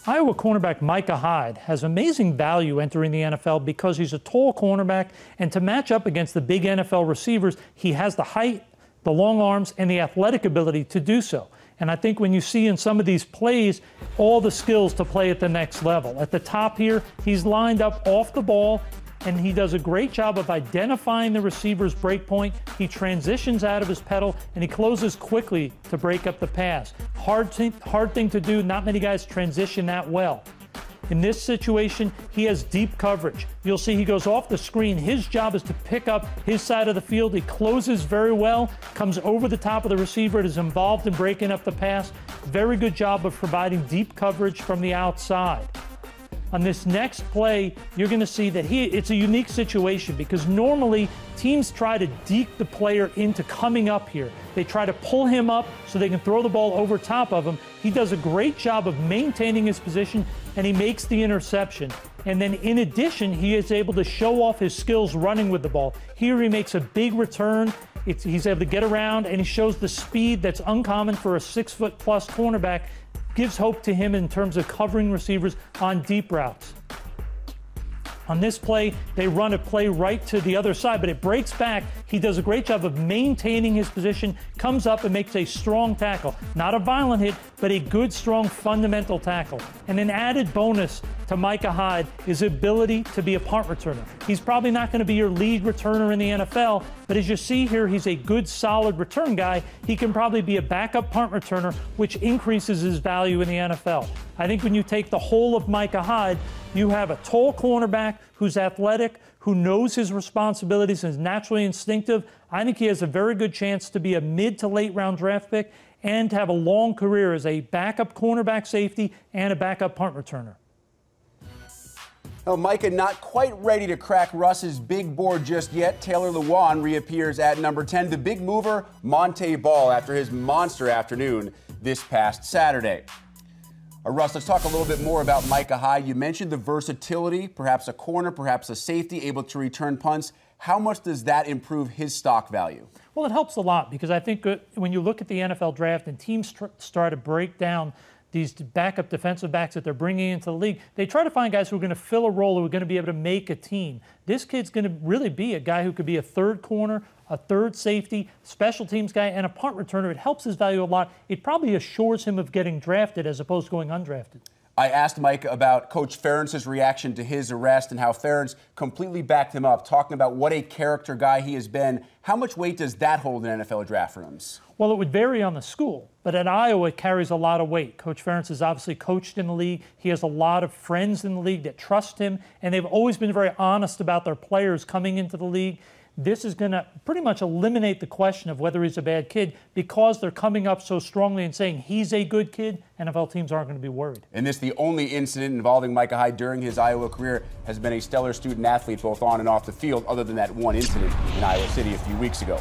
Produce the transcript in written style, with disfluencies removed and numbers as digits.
Iowa cornerback Micah Hyde has amazing value entering the NFL because he's a tall cornerback, and to match up against the big NFL receivers, he has the height, the long arms, and the athletic ability to do so. And I think when you see in some of these plays, all the skills to play at the next level. At the top here, he's lined up off the ball, and he does a great job of identifying the receiver's break point. He transitions out of his pedal, and he closes quickly to break up the pass. Hard thing to do. Not many guys transition that well. In this situation, he has deep coverage. You'll see he goes off the screen. His job is to pick up his side of the field. He closes very well, comes over the top of the receiver, is involved in breaking up the pass. Very good job of providing deep coverage from the outside. On this next play, you're going to see that it's a unique situation because normally teams try to deke the player into coming up here. They try to pull him up so they can throw the ball over top of him. He does a great job of maintaining his position, and he makes the interception. And then in addition, he is able to show off his skills running with the ball. Here he makes a big return. He's able to get around, and he shows the speed that's uncommon for a 6-foot-plus cornerback. Gives hope to him in terms of covering receivers on deep routes. On this play, they run a play right to the other side, but it breaks back. He does a great job of maintaining his position, comes up and makes a strong tackle. Not a violent hit, but a good, strong, fundamental tackle. And an added bonus to Micah Hyde is ability to be a punt returner. He's probably not going to be your lead returner in the NFL, but as you see here, he's a good, solid return guy. He can probably be a backup punt returner, which increases his value in the NFL. I think when you take the whole of Micah Hyde, you have a tall cornerback who's athletic, who knows his responsibilities and is naturally instinctive. I think he has a very good chance to be a mid to late round draft pick and to have a long career as a backup cornerback safety and a backup punt returner. Well, Micah not quite ready to crack Russ's big board just yet. Taylor Lewan reappears at number 10. The big mover, Monte Ball, after his monster afternoon this past Saturday. Russ, let's talk a little bit more about Micah Hyde. You mentioned the versatility, perhaps a corner, perhaps a safety, able to return punts. How much does that improve his stock value? Well, it helps a lot because I think when you look at the NFL draft and teams start to break down these backup defensive backs that they're bringing into the league, they try to find guys who are going to fill a role, who are going to be able to make a team. This kid's going to really be a guy who could be a third corner, a third safety, special teams guy, and a punt returner. It helps his value a lot. It probably assures him of getting drafted as opposed to going undrafted. I asked Mike about Coach Ferentz's reaction to his arrest and how Ferentz completely backed him up, talking about what a character guy he has been. How much weight does that hold in NFL draft rooms? Well, it would vary on the school, but at Iowa, it carries a lot of weight. Coach Ferentz has obviously coached in the league. He has a lot of friends in the league that trust him, and they've always been very honest about their players coming into the league. This is going to pretty much eliminate the question of whether he's a bad kid because they're coming up so strongly and saying he's a good kid. NFL teams aren't going to be worried. And this, the only incident involving Micah Hyde during his Iowa career, has been a stellar student athlete both on and off the field, other than that one incident in Iowa City a few weeks ago.